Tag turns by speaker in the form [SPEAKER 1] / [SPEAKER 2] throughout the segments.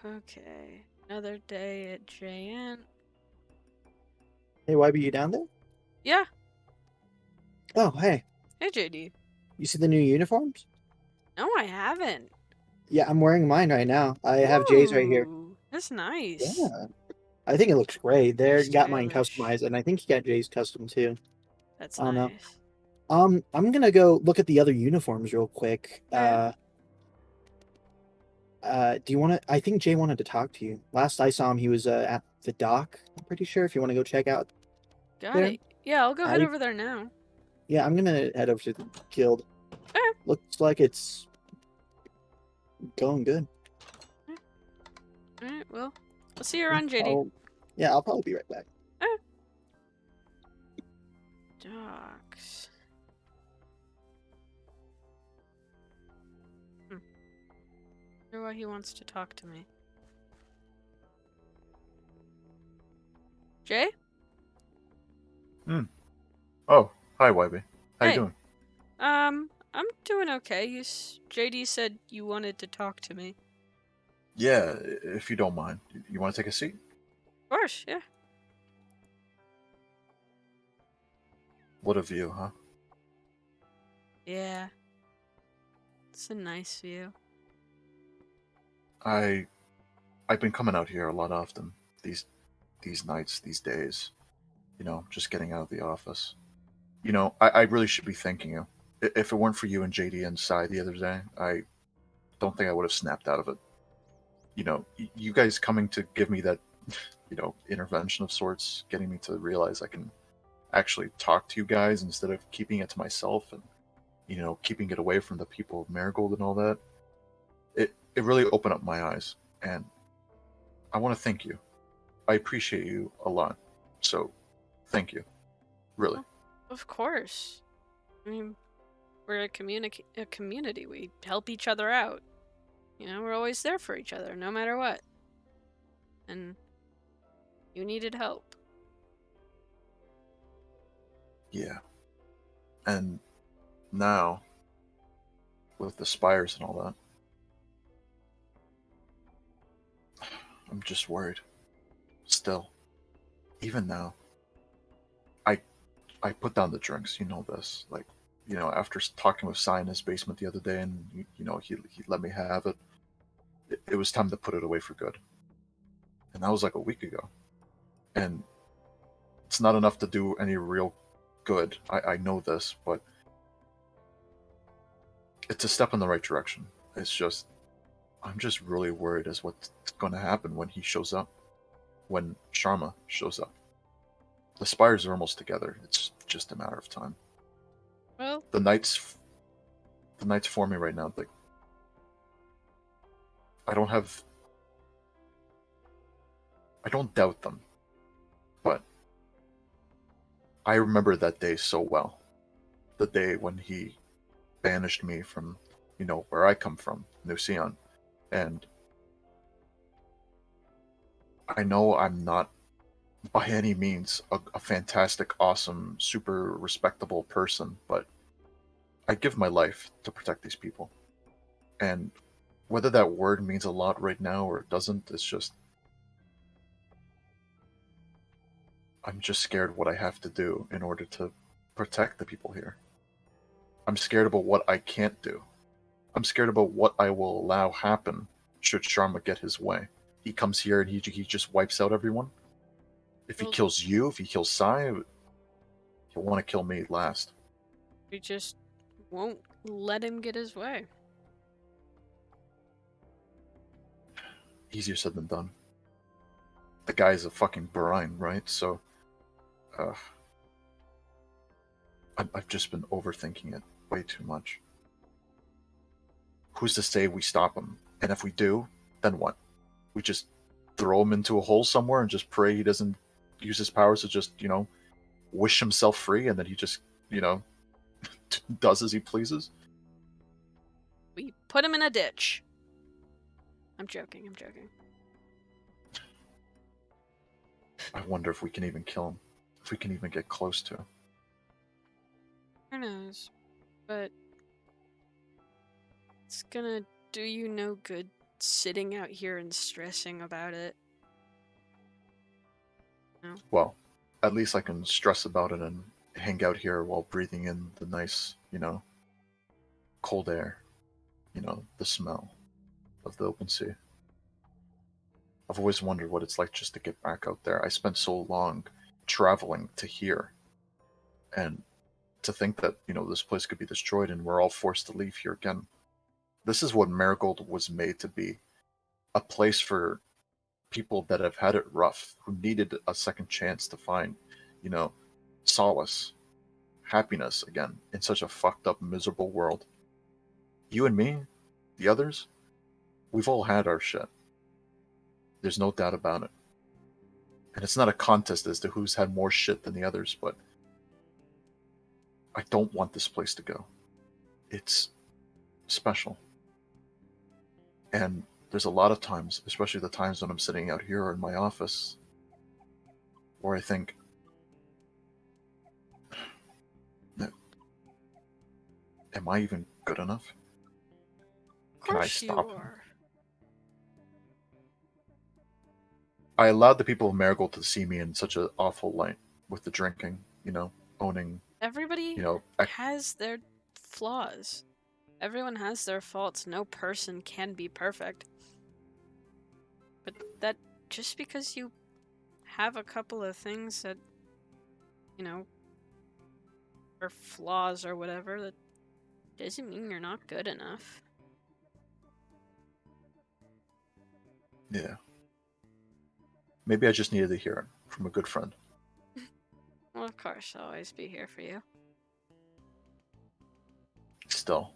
[SPEAKER 1] Okay. Another day at JN.
[SPEAKER 2] Hey, YB, you down there?
[SPEAKER 1] Yeah.
[SPEAKER 2] Oh, hey.
[SPEAKER 1] Hey, JD.
[SPEAKER 2] You see the new uniforms?
[SPEAKER 1] No, I haven't.
[SPEAKER 2] Yeah, I'm wearing mine right now. I have Jay's right here.
[SPEAKER 1] Ooh, that's nice.
[SPEAKER 2] Yeah. I think it looks great. There, got mine
[SPEAKER 1] Stylish.
[SPEAKER 2] customized, and I think he got Jay's custom too.
[SPEAKER 1] That's
[SPEAKER 2] I don't know.
[SPEAKER 1] nice.
[SPEAKER 2] I'm gonna go look at the other uniforms real quick.
[SPEAKER 1] Okay.
[SPEAKER 2] Do you want to? I think Jay wanted to talk to you. Last I saw him, he was at the dock. I'm pretty sure. If you want to go check out
[SPEAKER 1] Got
[SPEAKER 2] there,
[SPEAKER 1] it. Yeah, I'll go head
[SPEAKER 2] I
[SPEAKER 1] over there now.
[SPEAKER 2] yeah, I'm gonna head over to the guild.
[SPEAKER 1] Okay.
[SPEAKER 2] Looks like it's going good.
[SPEAKER 1] Alright, well, I'll see you
[SPEAKER 2] Yeah,
[SPEAKER 1] around, JD.
[SPEAKER 2] I'll probably be right back.
[SPEAKER 1] Docs. Wonder why he wants to talk to me. Jay?
[SPEAKER 3] Hmm. Oh, hi, YB. How you
[SPEAKER 1] Hey.
[SPEAKER 3] doing?
[SPEAKER 1] I'm doing okay. JD said you wanted to talk to me.
[SPEAKER 3] Yeah, if you don't mind. You want to take a seat?
[SPEAKER 1] Of course, yeah.
[SPEAKER 3] What a view, huh?
[SPEAKER 1] Yeah. It's a nice view.
[SPEAKER 3] I've been coming out here a lot often these nights, these days. You know, just getting out of the office. You know, I really should be thanking you. If it weren't for you and JD inside the other day, I don't think I would have snapped out of it. You know, you guys coming to give me that, intervention of sorts, getting me to realize I can actually talk to you guys instead of keeping it to myself and keeping it away from the people of Marigold and all that. It really opened up my eyes, and I want to thank you. I appreciate you a lot. So, thank you. Really.
[SPEAKER 1] Well, of course. I mean, we're a community. We help each other out. You know, we're always there for each other, no matter what. And you needed help.
[SPEAKER 3] Yeah. And now, with the spires and all that, I'm just worried. Still, even now, I I put down the drinks. You know this. Like, after talking with Sai in his basement the other day, and he let me have it. It was time to put it away for good. And that was like a week ago. And it's not enough to do any real good. I know this, but it's a step in the right direction. It's just, I'm just really worried as what's going to happen when he shows up, when Sharma shows up. The spires are almost together. It's just a matter of time.
[SPEAKER 1] Well,
[SPEAKER 3] The knights forming right now. Like, I don't doubt them, but I remember that day so well. The day when he banished me from, where I come from, New Sion. And I know I'm not by any means a fantastic, awesome, super respectable person, but I give my life to protect these people. And whether that word means a lot right now or it doesn't, it's just, I'm just scared what I have to do in order to protect the people here. I'm scared about what I can't do. I'm scared about what I will allow happen should Sharma get his way. He comes here and he just wipes out everyone. If he
[SPEAKER 1] well,
[SPEAKER 3] kills you, if he kills Sai, he'll want to kill me last.
[SPEAKER 1] we just won't let him get his way.
[SPEAKER 3] Easier said than done. The guy's a fucking Brine, right? So, uh, I've just been overthinking it way too much. Who's to say we stop him? And if we do, then what? We just throw him into a hole somewhere and just pray he doesn't use his powers to just, wish himself free and then he just, does as he pleases?
[SPEAKER 1] We put him in a ditch. I'm joking.
[SPEAKER 3] I wonder if we can even kill him. If we can even get close to him.
[SPEAKER 1] Who knows? But it's gonna do you no good sitting out here and stressing about it. No.
[SPEAKER 3] Well, at least I can stress about it and hang out here while breathing in the nice, cold air, the smell of the open sea. I've always wondered what it's like just to get back out there. I spent so long traveling to here, and to think that, this place could be destroyed and we're all forced to leave here again. This is what Marigold was made to be. A place for people that have had it rough, who needed a second chance to find, solace, happiness again in such a fucked up, miserable world. You and me, the others, we've all had our shit. There's no doubt about it. And it's not a contest as to who's had more shit than the others, but I don't want this place to go. It's special. And there's a lot of times, especially the times when I'm sitting out here in my office, where I think, am I even good enough?
[SPEAKER 1] Of
[SPEAKER 3] Can I
[SPEAKER 1] course you
[SPEAKER 3] stop?
[SPEAKER 1] are.
[SPEAKER 3] I allowed the people of Marigold to see me in such an awful light with the drinking, owning,
[SPEAKER 1] Everybody
[SPEAKER 3] ec-
[SPEAKER 1] has their flaws. Everyone has their faults. No person can be perfect. But that just because you have a couple of things that, are flaws or whatever, that doesn't mean you're not good enough.
[SPEAKER 3] yeah. Maybe I just needed to hear it from a good friend.
[SPEAKER 1] Well, of course, I'll always be here for you.
[SPEAKER 3] Still,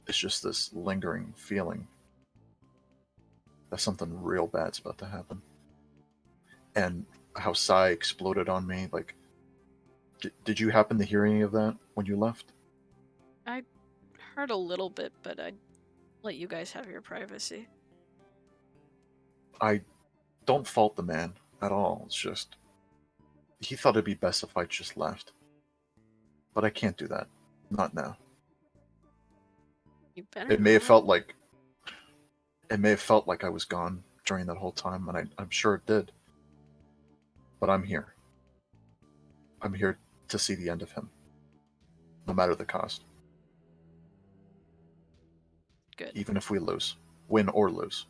[SPEAKER 3] it's just this lingering feeling that something real bad's about to happen. And how Sai exploded on me, like, did you happen to hear any of that when you left?
[SPEAKER 1] I heard a little bit, but I'd let you guys have your privacy.
[SPEAKER 3] I don't fault the man at all. It's just, he thought it'd be best if I just left. But I can't do that. Not now.
[SPEAKER 1] You better
[SPEAKER 3] It may have
[SPEAKER 1] not.
[SPEAKER 3] felt like I was gone during that whole time, and I'm sure it did. But I'm here. I'm here to see the end of him, no matter the cost.
[SPEAKER 1] Good.
[SPEAKER 3] Even if we lose, win or lose.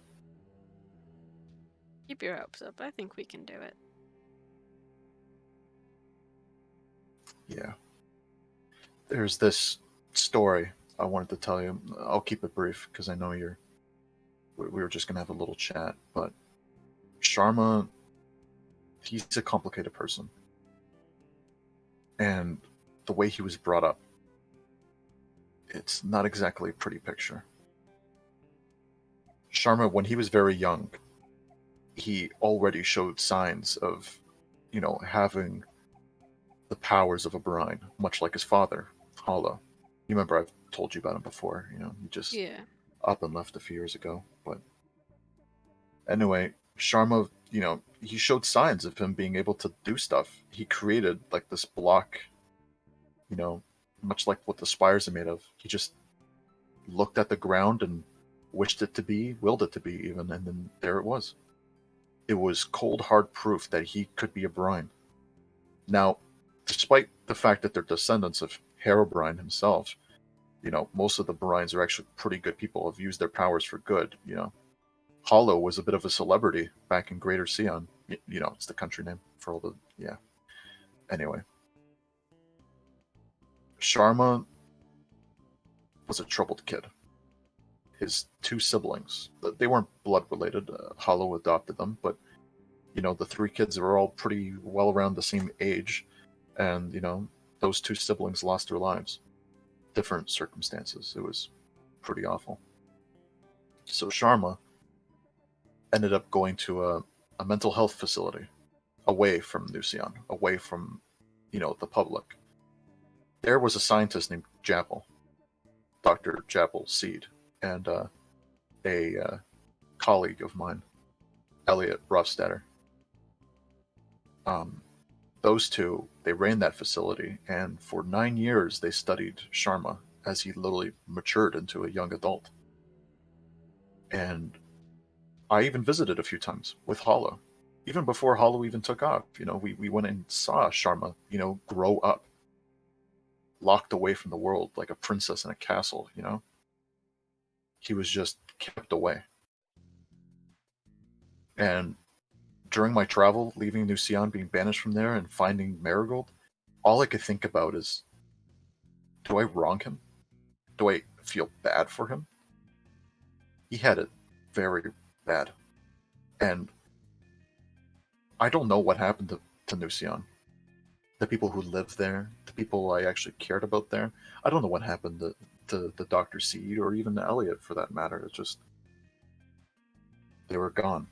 [SPEAKER 1] Keep your hopes up. I think we can do it.
[SPEAKER 3] Yeah. There's this story I wanted to tell you. I'll keep it brief because I know we were just gonna have a little chat. But Sharma, he's a complicated person, and the way he was brought up, it's not exactly a pretty picture. Sharma, when he was very young, he already showed signs of, having the powers of a brine, much like his father, Hollow. You remember I've told you about him before, he just
[SPEAKER 1] Yeah.
[SPEAKER 3] up and left a few years ago. But anyway, Sharma, he showed signs of him being able to do stuff. He created like this block, much like what the spires are made of. He just looked at the ground and wished it to be, willed it to be even, and then there it was. It was cold, hard proof that he could be a brine. Now, despite the fact that they're descendants of Herobrine himself, most of the brines are actually pretty good people, have used their powers for good, Hollow was a bit of a celebrity back in Greater Sion. It's the country name for all the, yeah. Anyway. Sharma was a troubled kid. His two siblings, they weren't blood related. Hollow adopted them, but, the three kids were all pretty well around the same age. And, those two siblings lost their lives. Different circumstances. It was pretty awful. So Sharma ended up going to a mental health facility away from Nucion, away from, the public. There was a scientist named Jappel, Dr. Jappel Seed, and a colleague of mine, Elliot Ruffstetter. Those two, they ran that facility, and for 9 years they studied Sharma as he literally matured into a young adult. And I even visited a few times with Hollow. Even before Hollow even took off, we went and saw Sharma, grow up, locked away from the world like a princess in a castle. He was just kept away. And during my travel, leaving New Sion, being banished from there, and finding Marigold, all I could think about is, do I wrong him? Do I feel bad for him? He had it very bad. And I don't know what happened to New Sion. The people who lived there, the people I actually cared about there. I don't know what happened to the Dr. Seed or even Elliot for that matter. It's just, they were gone.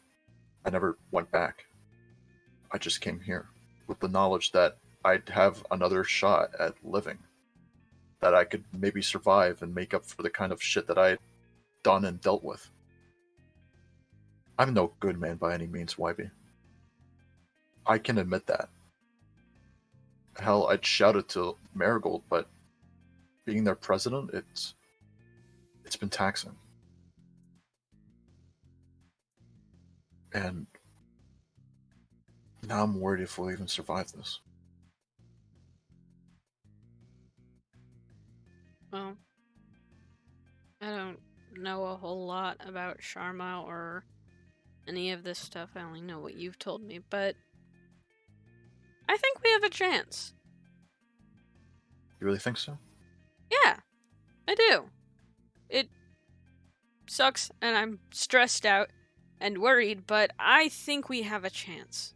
[SPEAKER 3] I never went back. I just came here with the knowledge that I'd have another shot at living. That I could maybe survive and make up for the kind of shit that I had done and dealt with. I'm no good man by any means, YB. I can admit that. Hell, I'd shout it to Marigold, but being their president, it's been taxing. And now I'm worried if we'll even survive this.
[SPEAKER 1] Well, I don't know a whole lot about Sharma or any of this stuff. I only know what you've told me, but I think we have a chance.
[SPEAKER 3] You really think so?
[SPEAKER 1] Yeah, I do. It sucks, and I'm stressed out and worried, but I think we have a chance.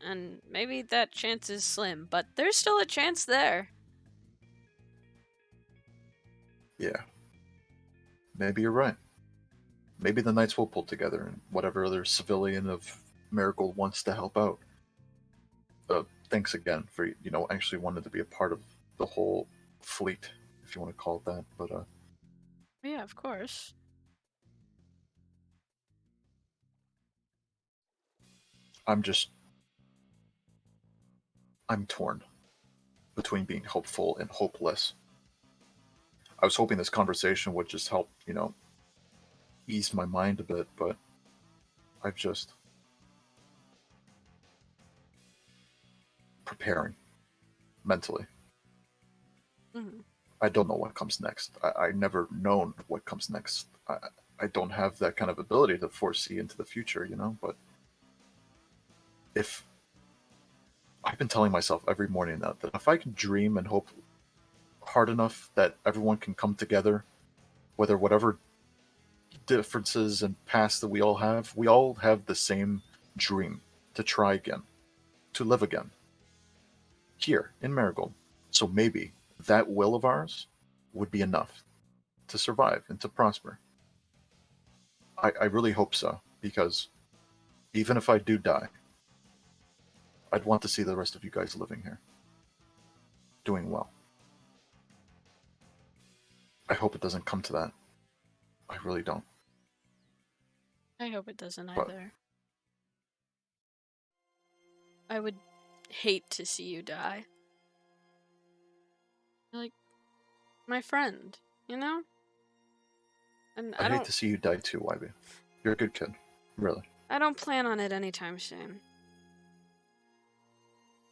[SPEAKER 1] And maybe that chance is slim, but there's still a chance there.
[SPEAKER 3] Yeah. Maybe you're right. Maybe the Knights will pull together and whatever other civilian of Marigold wants to help out. Thanks again for, actually wanted to be a part of the whole fleet, if you want to call it that. But,
[SPEAKER 1] Yeah, of course.
[SPEAKER 3] I'm torn between being hopeful and hopeless. I was hoping this conversation would just help, ease my mind a bit, but I've just preparing mentally.
[SPEAKER 1] Mm-hmm.
[SPEAKER 3] I don't know what comes next. I never known what comes next. I don't have that kind of ability to foresee into the future, but if I've been telling myself every morning now that if I can dream and hope hard enough that everyone can come together, whatever differences and past that we all have the same dream to try again, to live again, here in Marigold. So maybe that will of ours would be enough to survive and to prosper. I really hope so, because even if I do die, I'd want to see the rest of you guys living here, doing well. I hope it doesn't come to that. I really don't.
[SPEAKER 1] I hope it doesn't
[SPEAKER 3] But
[SPEAKER 1] either. I would hate to see you die. You're like my friend, And
[SPEAKER 3] I'd hate to see you die too, YB. You're a good kid. Really.
[SPEAKER 1] I don't plan on it anytime soon.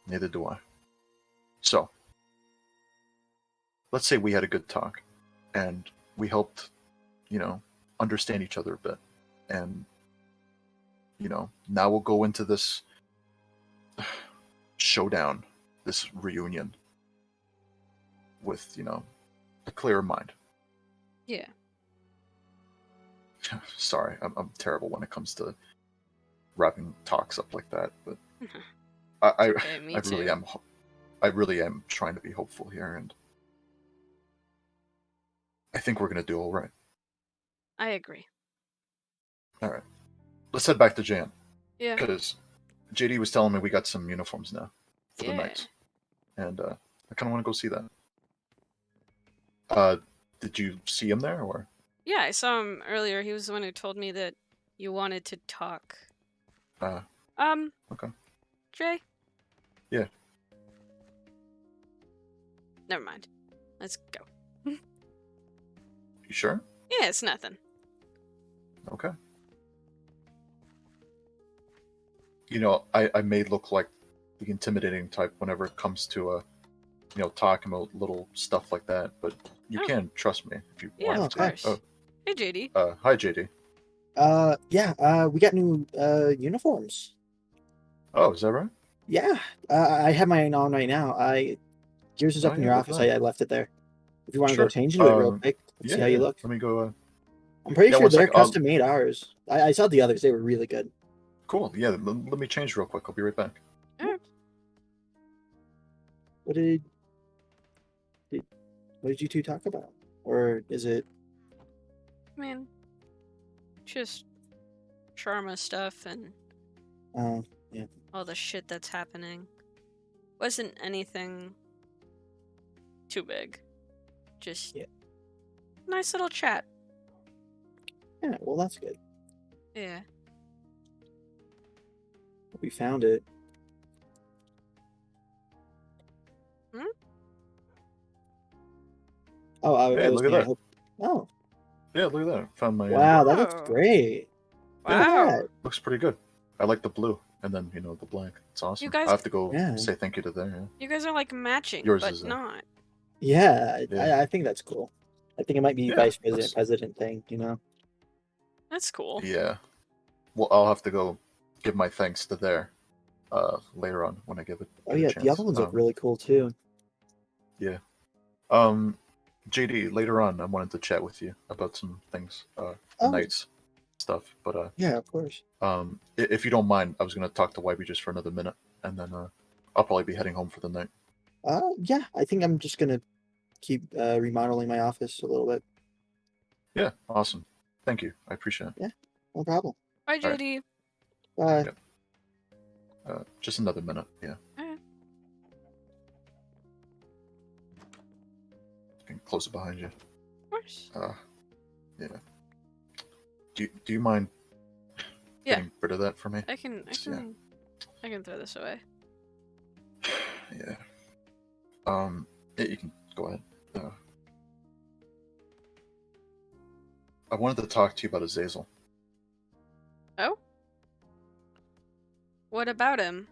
[SPEAKER 3] Neither do I. So, let's say we had a good talk, and we helped, understand each other a bit. And, now we'll go into this showdown, this reunion, with, a clearer mind.
[SPEAKER 1] Yeah.
[SPEAKER 3] Sorry, I'm terrible when it comes to wrapping talks up like that, but
[SPEAKER 1] Okay, me
[SPEAKER 3] I
[SPEAKER 1] too.
[SPEAKER 3] really am. I really am trying to be hopeful here, and I think we're gonna do all right.
[SPEAKER 1] I agree.
[SPEAKER 3] All right, let's head back to Jan.
[SPEAKER 1] Yeah.
[SPEAKER 3] Because JD was telling me we got some uniforms now for the
[SPEAKER 1] Yeah.
[SPEAKER 3] Knights, and I kind of want to go see that. Did you see him there, or?
[SPEAKER 1] Yeah, I saw him earlier. He was the one who told me that you wanted to talk.
[SPEAKER 3] Okay.
[SPEAKER 1] Jay?
[SPEAKER 3] Yeah.
[SPEAKER 1] Never mind. Let's go.
[SPEAKER 3] You sure?
[SPEAKER 1] Yeah, it's nothing.
[SPEAKER 3] Okay. I may look like the intimidating type whenever it comes to talking about little stuff like that, but you
[SPEAKER 1] Oh,
[SPEAKER 3] can trust me if you
[SPEAKER 1] yeah,
[SPEAKER 3] want
[SPEAKER 2] Oh,
[SPEAKER 3] me
[SPEAKER 1] of
[SPEAKER 3] to.
[SPEAKER 2] hi.
[SPEAKER 1] course. Hey, JD.
[SPEAKER 3] Hi JD.
[SPEAKER 2] Yeah, we got new uniforms.
[SPEAKER 3] Oh, is that right?
[SPEAKER 2] Yeah, I have mine on right now. Yours is
[SPEAKER 3] Oh
[SPEAKER 2] up in
[SPEAKER 3] yeah,
[SPEAKER 2] your
[SPEAKER 3] look at
[SPEAKER 2] office.
[SPEAKER 3] that.
[SPEAKER 2] I left it there. If you want to go
[SPEAKER 3] Sure.
[SPEAKER 2] change into it real quick, let's see
[SPEAKER 3] Yeah,
[SPEAKER 2] how you
[SPEAKER 3] yeah.
[SPEAKER 2] look.
[SPEAKER 3] Let me go.
[SPEAKER 2] I'm pretty
[SPEAKER 3] Yeah,
[SPEAKER 2] sure
[SPEAKER 3] one
[SPEAKER 2] they're
[SPEAKER 3] sec.
[SPEAKER 2] custom made ours. I saw the others. They were really good.
[SPEAKER 3] Cool. Yeah, let me change real quick. I'll be right back.
[SPEAKER 1] Oh,
[SPEAKER 2] What did what did you two talk about? Or is it?
[SPEAKER 1] I mean, just trauma stuff and
[SPEAKER 2] Yeah.
[SPEAKER 1] all the shit that's happening. Wasn't anything too big. Just
[SPEAKER 2] Yeah.
[SPEAKER 1] nice little chat.
[SPEAKER 2] Yeah. Well, that's good.
[SPEAKER 1] Yeah.
[SPEAKER 2] We found it.
[SPEAKER 1] Hmm?
[SPEAKER 2] Oh,
[SPEAKER 3] Hey,
[SPEAKER 2] I was
[SPEAKER 3] look at
[SPEAKER 2] saying. I
[SPEAKER 3] that.
[SPEAKER 2] hope. Oh,
[SPEAKER 3] Yeah, look at that. Found my.
[SPEAKER 2] wow, that looks
[SPEAKER 1] Oh.
[SPEAKER 2] great. Look at
[SPEAKER 1] Wow.
[SPEAKER 2] that.
[SPEAKER 3] Looks pretty good. I like the blue, and then the black. It's awesome.
[SPEAKER 1] You guys,
[SPEAKER 3] I have to go
[SPEAKER 2] Yeah.
[SPEAKER 3] say thank you to there. Yeah.
[SPEAKER 1] you guys are like matching,
[SPEAKER 3] Yours
[SPEAKER 1] but
[SPEAKER 3] is
[SPEAKER 1] not.
[SPEAKER 2] Yeah,
[SPEAKER 3] Yeah.
[SPEAKER 2] I think that's cool. I think it might be
[SPEAKER 3] Yeah,
[SPEAKER 2] vice
[SPEAKER 3] that's-
[SPEAKER 2] president thing.
[SPEAKER 1] That's cool.
[SPEAKER 3] Yeah. Well, I'll have to go give my thanks to there later on when I give it
[SPEAKER 2] Oh
[SPEAKER 3] get a
[SPEAKER 2] yeah, the
[SPEAKER 3] chance.
[SPEAKER 2] other ones look really cool too.
[SPEAKER 3] Yeah. JD, later on, I wanted to chat with you about some things, the
[SPEAKER 2] Oh
[SPEAKER 3] nights stuff. But
[SPEAKER 2] yeah, of course.
[SPEAKER 3] if you don't mind, I was gonna talk to Wybie just for another minute, and then I'll probably be heading home for the night.
[SPEAKER 2] Yeah, I think I'm just gonna keep remodeling my office a little bit.
[SPEAKER 3] Yeah, awesome. Thank you. I appreciate it.
[SPEAKER 2] Yeah, no problem.
[SPEAKER 1] Bye,
[SPEAKER 3] All right.
[SPEAKER 1] JD.
[SPEAKER 2] Bye.
[SPEAKER 3] Yep. Just another minute. Yeah.
[SPEAKER 1] Alright.
[SPEAKER 3] You can close it behind you.
[SPEAKER 1] Of course.
[SPEAKER 3] Yeah. Do you mind
[SPEAKER 1] Yeah.
[SPEAKER 3] getting rid of that for me?
[SPEAKER 1] I can
[SPEAKER 3] Yeah.
[SPEAKER 1] I can throw this away.
[SPEAKER 3] Yeah. Yeah, you can go ahead. I wanted to talk to you about Azazel.
[SPEAKER 1] Oh? What about him?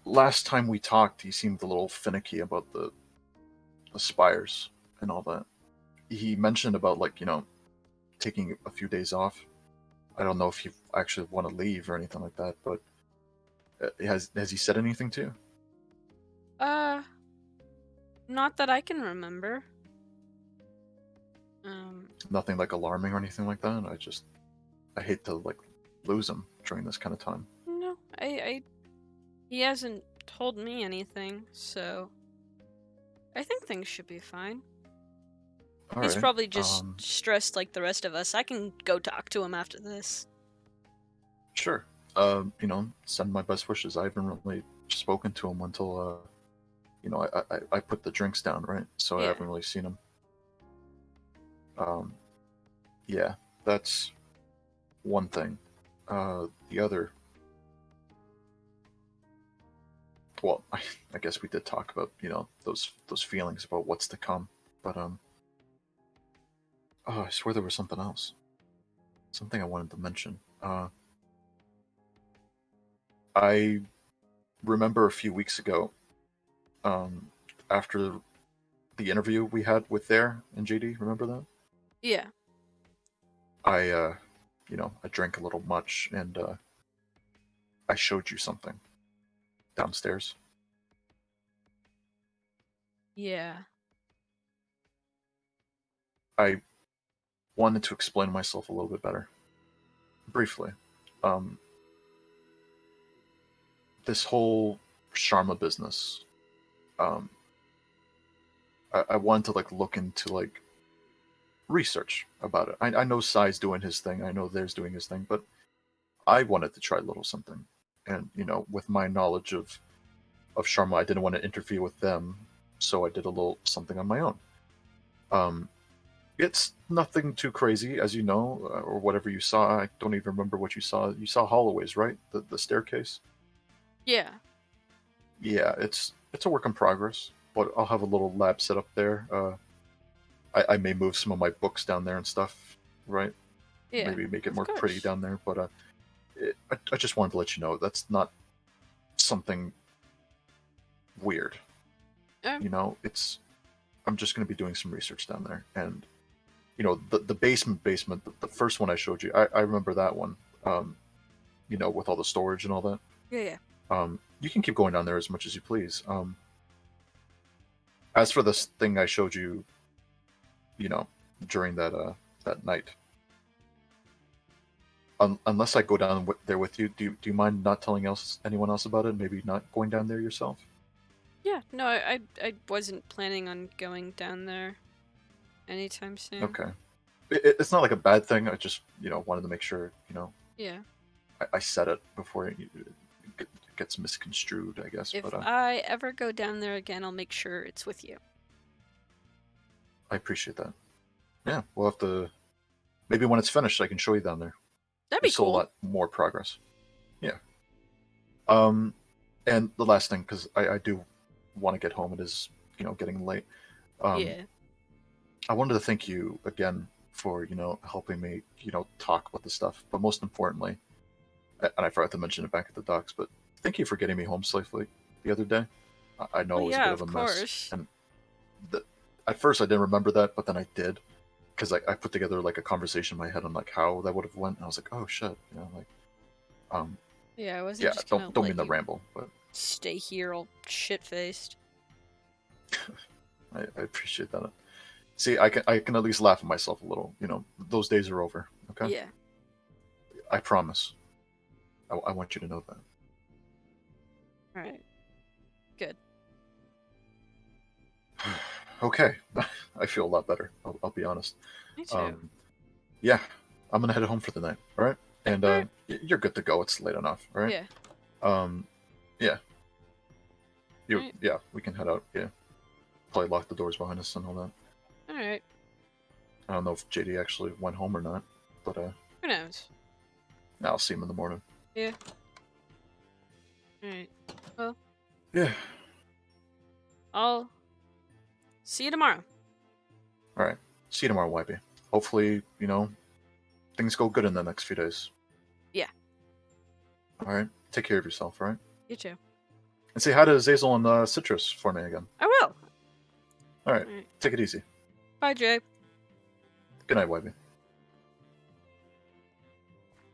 [SPEAKER 3] Last time we talked, he seemed a little finicky about the spires and all that. He mentioned about taking a few days off. I don't know if you actually want to leave or anything like that, but has he said anything to you?
[SPEAKER 1] Not that I can remember.
[SPEAKER 3] Nothing like alarming or anything like that. I hate to lose him during this kind of time.
[SPEAKER 1] No, he hasn't told me anything, so I think things should be fine.
[SPEAKER 3] All
[SPEAKER 1] He's
[SPEAKER 3] right.
[SPEAKER 1] probably just stressed like the rest of us. I can go talk to him after this.
[SPEAKER 3] Sure. Send my best wishes. I haven't really spoken to him until I put the drinks down, right? So I
[SPEAKER 1] Yeah.
[SPEAKER 3] haven't really seen him. Yeah, that's one thing. The other, well, I guess we did talk about those feelings about what's to come, but oh, I swear there was something else, something I wanted to mention. I remember a few weeks ago, after the interview we had with there and JD, remember that?
[SPEAKER 1] Yeah.
[SPEAKER 3] I I drank a little much, and I showed you something downstairs.
[SPEAKER 1] Yeah.
[SPEAKER 3] I wanted to explain myself a little bit better. Briefly. This whole Sharma business, I wanted to look into research about it. I know Sai's doing his thing, I know There's doing his thing, but I wanted to try a little something. And, with my knowledge of Sharma, I didn't want to interfere with them, so I did a little something on my own. It's nothing too crazy, as you know, or whatever you saw. I don't even remember what you saw. You saw hallways, right? The staircase.
[SPEAKER 1] Yeah.
[SPEAKER 3] Yeah, it's a work in progress, but I'll have a little lab set up there. I may move some of my books down there and stuff, right?
[SPEAKER 1] Yeah.
[SPEAKER 3] Maybe make it
[SPEAKER 1] of
[SPEAKER 3] more pretty
[SPEAKER 1] course.
[SPEAKER 3] down there. But I just wanted to let you know that's not something weird.
[SPEAKER 1] Oh,
[SPEAKER 3] You know, I'm just going to be doing some research down there, and you know, the basement, the first one I showed you, I remember that one. You know, with all the storage and all that.
[SPEAKER 1] yeah.
[SPEAKER 3] You can keep going down there as much as you please. As for this thing I showed you, you know, during that night, unless I go down there with you, do you mind not telling anyone else about it? Maybe not going down there yourself?
[SPEAKER 1] Yeah, no, I wasn't planning on going down there anytime soon.
[SPEAKER 3] Okay. It's not like a bad thing. I just, you know, wanted to make sure, you know,
[SPEAKER 1] Yeah.
[SPEAKER 3] I said it before it gets misconstrued, I guess.
[SPEAKER 1] If
[SPEAKER 3] But
[SPEAKER 1] I ever go down there again, I'll make sure it's with you.
[SPEAKER 3] I appreciate that. Yeah, we'll have to. Maybe when it's finished, I can show you down there.
[SPEAKER 1] That'd be
[SPEAKER 3] There's still a
[SPEAKER 1] cool.
[SPEAKER 3] lot more progress. Yeah. And the last thing, because I do want to get home. It is, you know, getting late.
[SPEAKER 1] Yeah.
[SPEAKER 3] I wanted to thank you again for, you know, helping me, you know, talk about this stuff. But most importantly, and I forgot to mention it back at the docks, but thank you for getting me home safely the other day. I know
[SPEAKER 1] Well,
[SPEAKER 3] it was a
[SPEAKER 1] yeah,
[SPEAKER 3] bit of
[SPEAKER 1] of
[SPEAKER 3] a mess,
[SPEAKER 1] course.
[SPEAKER 3] and at first I didn't remember that, but then I did, because I put together like a conversation in my head on like how that would have went, and I was like, oh shit, you know, like, um,
[SPEAKER 1] Yeah, I wasn't
[SPEAKER 3] yeah,
[SPEAKER 1] just gonna
[SPEAKER 3] don't
[SPEAKER 1] let
[SPEAKER 3] mean to
[SPEAKER 1] you
[SPEAKER 3] ramble, but
[SPEAKER 1] stay here all shit-faced.
[SPEAKER 3] I appreciate that. See, I can at least laugh at myself a little. You know, those days are over. Okay,
[SPEAKER 1] Yeah.
[SPEAKER 3] I promise. I want you to know that.
[SPEAKER 1] All right. Good.
[SPEAKER 3] Okay, I feel a lot better. I'll be honest.
[SPEAKER 1] Me too.
[SPEAKER 3] Yeah, I'm gonna head home for the night. All right, and
[SPEAKER 1] All right.
[SPEAKER 3] you're good to go. It's late enough. All right.
[SPEAKER 1] Yeah.
[SPEAKER 3] Yeah.
[SPEAKER 1] Right.
[SPEAKER 3] Yeah, we can head out. Yeah, probably lock the doors behind us and all that.
[SPEAKER 1] All right.
[SPEAKER 3] I don't know if JD actually went home or not, but
[SPEAKER 1] Who knows?
[SPEAKER 3] I'll see him in the morning.
[SPEAKER 1] Yeah. All right. Well,
[SPEAKER 3] Yeah.
[SPEAKER 1] I'll see you tomorrow.
[SPEAKER 3] All right. See you tomorrow, YB. Hopefully, you know, things go good in the next few days.
[SPEAKER 1] Yeah.
[SPEAKER 3] All right. Take care of yourself, all right?
[SPEAKER 1] You too.
[SPEAKER 3] And say hi to Zazel and Citrus for me again.
[SPEAKER 1] I will.
[SPEAKER 3] All right.
[SPEAKER 1] All right.
[SPEAKER 3] Take it easy.
[SPEAKER 1] Bye, Jay.
[SPEAKER 3] Good night, YB.